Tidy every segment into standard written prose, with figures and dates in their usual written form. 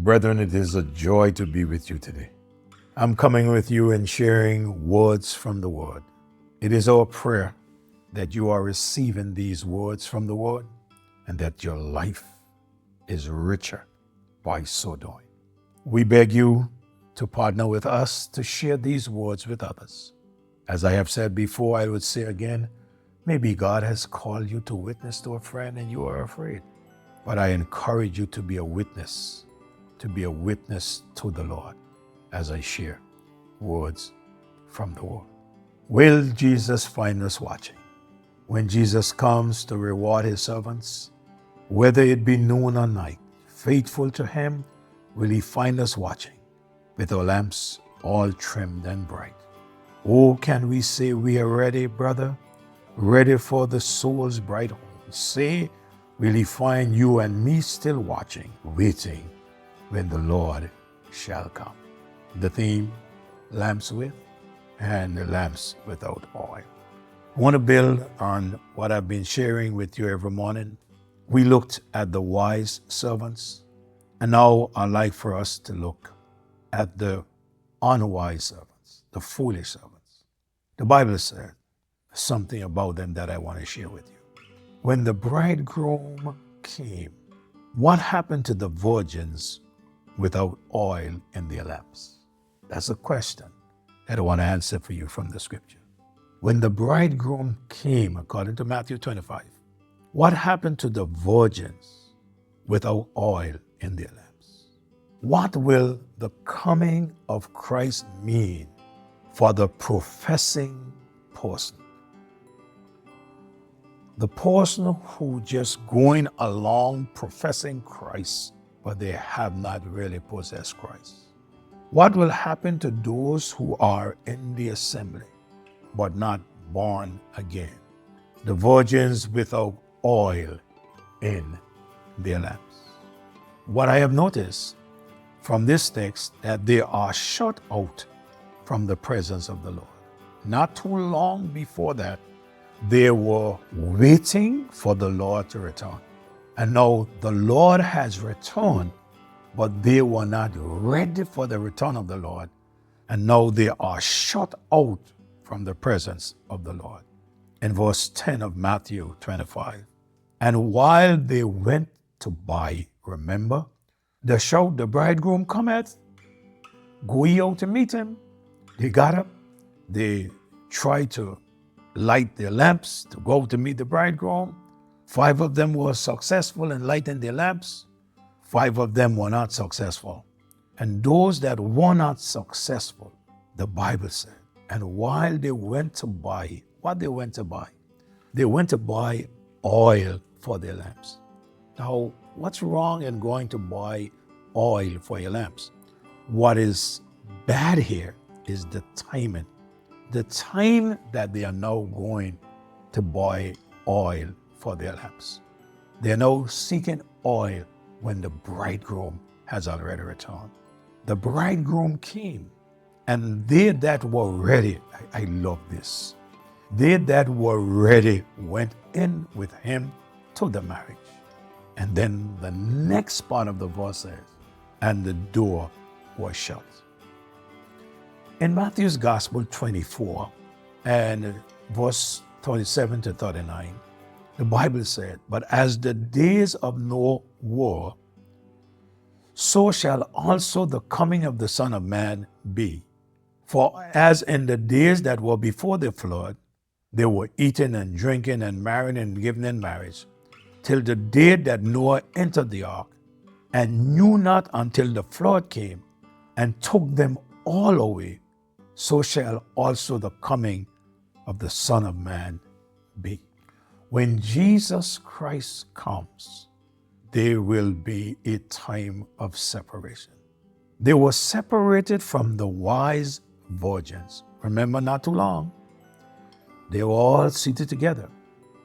Brethren, it is a joy to be with you today. I'm coming with you and sharing words from the Word. It is our prayer that you are receiving these words from the Word and that your life is richer by so doing. We beg you to partner with us to share these words with others. As I have said before, I would say again, maybe God has called you to witness to a friend and you are afraid. But I encourage you to be a witness to the Lord as I share words from the Word. Will Jesus find us watching? When Jesus comes to reward his servants, whether it be noon or night, faithful to him, will he find us watching with our lamps all trimmed and bright? Oh, can we say we are ready, brother? Ready for the soul's bright home? Say, will he find you and me still watching, waiting when the Lord shall come? The theme, lamps with and the lamps without oil. I want to build on what I've been sharing with you every morning. We looked at the wise servants, and now I'd like for us to look at the unwise servants, the foolish servants. The Bible said something about them that I want to share with you. When the bridegroom came, what happened to the virgins without oil in their lamps? That's a question that I want to answer for you from the scripture. When the bridegroom came, according to Matthew 25, what happened to the virgins without oil in their lamps? What will the coming of Christ mean for the professing person? The person who just going along professing Christ, but they have not really possessed Christ. What will happen to those who are in the assembly, but not born again? The virgins without oil in their lamps. What I have noticed from this text, that they are shut out from the presence of the Lord. Not too long before that, they were waiting for the Lord to return. And now the Lord has returned, but they were not ready for the return of the Lord. And now they are shut out from the presence of the Lord. In verse 10 of Matthew 25, and while they went to buy, remember, the shout, the bridegroom cometh, go ye out to meet him. They got up, they tried to light their lamps to go to meet the bridegroom. 5 of them were successful in lighting their lamps. 5 of them were not successful. And those that were not successful, the Bible said, and while they went to buy, what they went to buy? They went to buy oil for their lamps. Now, what's wrong in going to buy oil for your lamps? What is bad here is the timing. The time that they are now going to buy oil for their lamps. They are now seeking oil when the bridegroom has already returned. The bridegroom came, and they that were ready, I love this, they that were ready went in with him to the marriage. And then the next part of the verse says, and the door was shut. In Matthew's Gospel 24 and verse 37 to 39, the Bible said, but as the days of Noah were, so shall also the coming of the Son of Man be. For as in the days that were before the flood, they were eating and drinking and marrying and giving in marriage, till the day that Noah entered the ark, and knew not until the flood came and took them all away, so shall also the coming of the Son of Man be. When Jesus Christ comes, there will be a time of separation. They were separated from the wise virgins. Remember, not too long, they were all seated together.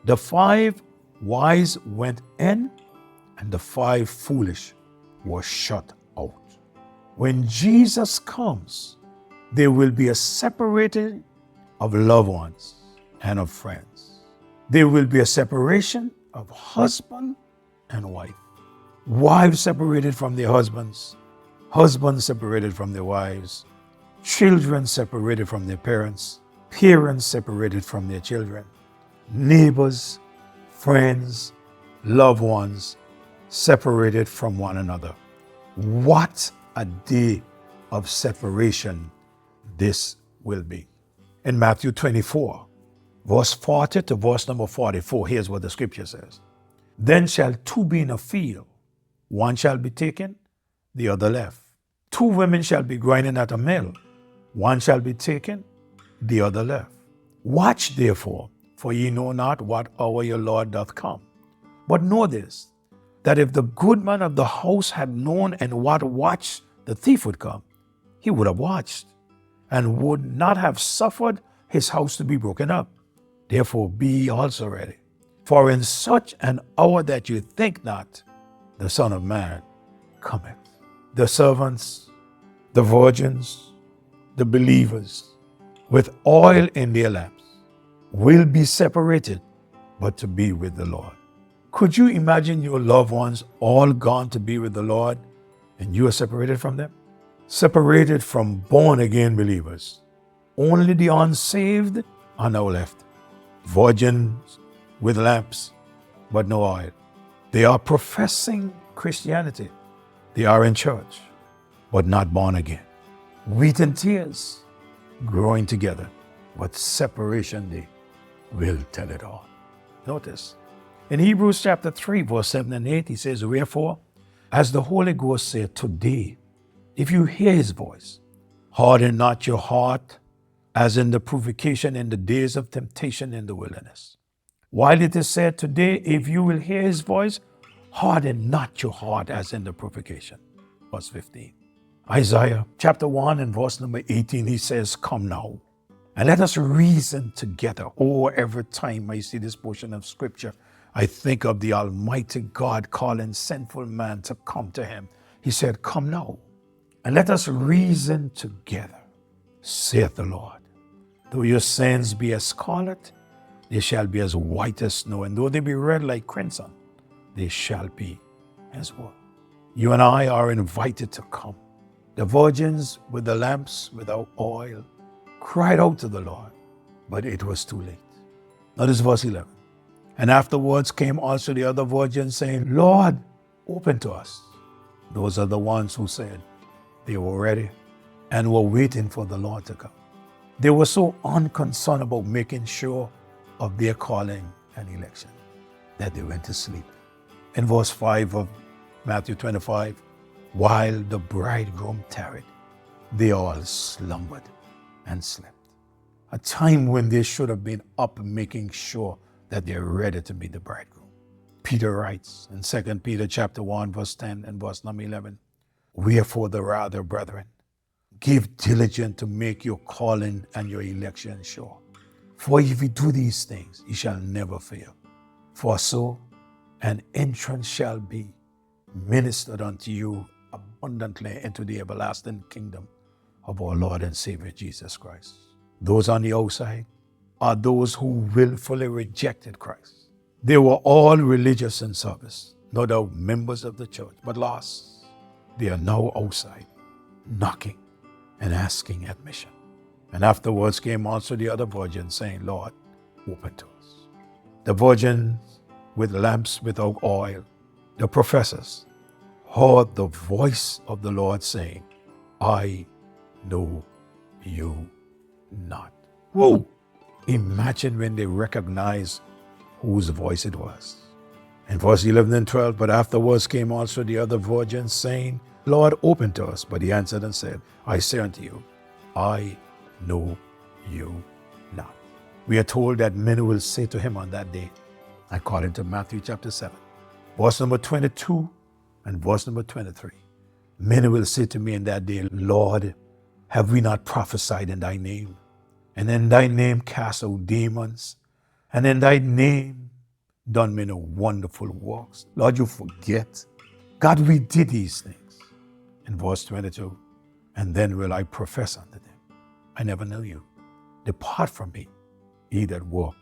The 5 wise went in, and the 5 foolish were shut out. When Jesus comes, there will be a separating of loved ones and of friends. There will be a separation of husband and wife. Wives separated from their husbands, husbands separated from their wives, children separated from their parents, parents separated from their children, neighbors, friends, loved ones separated from one another. What a day of separation this will be. In Matthew 24, verse 40 to verse number 44, here's what the scripture says. Then shall two be in a field, one shall be taken, the other left. Two women shall be grinding at a mill, one shall be taken, the other left. Watch therefore, for ye know not what hour your Lord doth come. But know this, that if the good man of the house had known in what watch the thief would come, he would have watched, and would not have suffered his house to be broken up. Therefore be ye also ready. For in such an hour that you think not, the Son of Man cometh. The servants, the virgins, the believers, with oil in their lamps, will be separated, but to be with the Lord. Could you imagine your loved ones all gone to be with the Lord, and you are separated from them? Separated from born-again believers. Only the unsaved are now left. Virgins with lamps, but no oil. They are professing Christianity. They are in church, but not born again. Wheat and tears growing together, but separation day will tell it all. Notice, in Hebrews chapter 3, verse 7 and 8, he says, wherefore, as the Holy Ghost said, today, if you hear his voice, harden not your heart, as in the provocation in the days of temptation in the wilderness. While it is said today, if you will hear his voice, harden not your heart as in the provocation. Verse 15. Isaiah chapter 1 and verse number 18, he says, come now, and let us reason together. Oh, every time I see this portion of scripture, I think of the Almighty God calling sinful man to come to him. He said, come now, and let us reason together, saith the Lord. Though your sins be as scarlet, they shall be as white as snow, and though they be red like crimson, they shall be as wool. You and I are invited to come. The virgins with the lamps without oil cried out to the Lord, but it was too late. Notice verse 11. And afterwards came also the other virgins, saying, Lord, open to us. Those are the ones who said they were ready and were waiting for the Lord to come. They were so unconcerned about making sure of their calling and election that they went to sleep. In verse 5 of Matthew 25, while the bridegroom tarried, they all slumbered and slept. A time when they should have been up making sure that they're ready to meet the bridegroom. Peter writes in 2 Peter chapter 1, verse 10 and verse number 11, wherefore the rather, brethren, give diligence to make your calling and your election sure. For if you do these things, you shall never fail. For so an entrance shall be ministered unto you abundantly into the everlasting kingdom of our Lord and Savior Jesus Christ. Those on the outside are those who willfully rejected Christ. They were all religious in service, no doubt members of the church, but lost. They are now outside, knocking and asking admission. And afterwards came also the other virgins, saying, Lord, open to us. The virgins with lamps without oil, the professors, heard the voice of the Lord saying, I know you not. Whoa! Imagine when they recognized whose voice it was. In verse 11 and 12, but afterwards came also the other virgins, saying, Lord, open to us. But he answered and said, I say unto you, I know you not. We are told that many will say to him on that day, according to Matthew chapter 7, verse number 22 and verse number 23. Many will say to me in that day, Lord, have we not prophesied in thy name? And in thy name cast out demons? And in thy name done many wonderful works? Lord, you forget. God, we did these things. In verse 22, and then will I profess unto them, I never knew you. Depart from me, ye that walk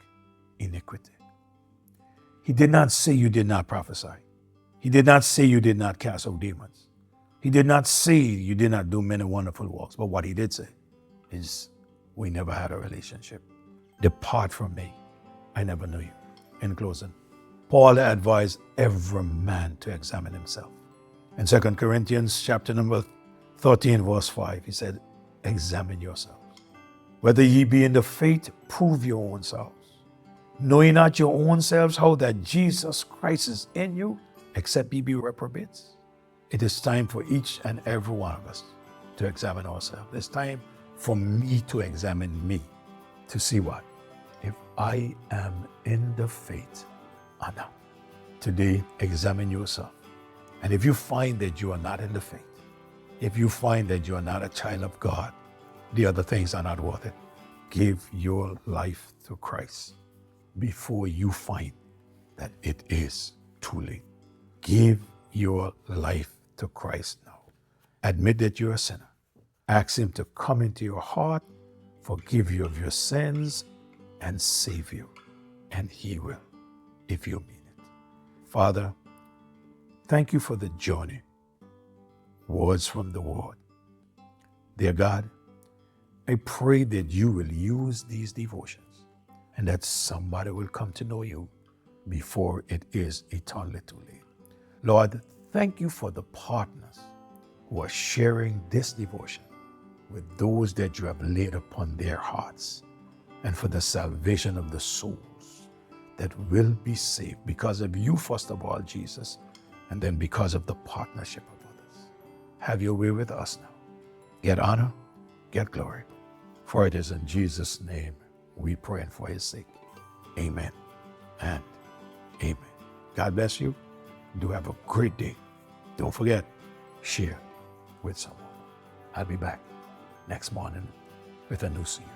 iniquity. He did not say you did not prophesy. He did not say you did not cast out demons. He did not say you did not do many wonderful works, but what he did say is, we never had a relationship. Depart from me. I never knew you. In closing, Paul advised every man to examine himself. In 2 Corinthians chapter number 13, verse 5, he said, examine yourselves. Whether ye be in the faith, prove your own selves. Knowing not your own selves how that Jesus Christ is in you, except ye be reprobates. It is time for each and every one of us to examine ourselves. It's time for me to examine me, to see what? If I am in the faith or not. Today, examine yourself. And if you find that you are not in the faith, if you find that you are not a child of God, the other things are not worth it. Give your life to Christ before you find that it is too late. Give your life to Christ now. Admit that you're a sinner. Ask him to come into your heart, forgive you of your sins, and save you. And he will, if you mean it. Father, thank you for the journey. Words from the Word. Dear God, I pray that you will use these devotions and that somebody will come to know you before it is eternally too late. Lord, thank you for the partners who are sharing this devotion with those that you have laid upon their hearts, and for the salvation of the souls that will be saved because of you, first of all, Jesus, and then because of the partnership of others. Have your way with us now. Get honor, get glory. For it is in Jesus' name we pray, and for his sake. Amen and amen. God bless you. Do have a great day. Don't forget, share with someone. I'll be back next morning with a new series.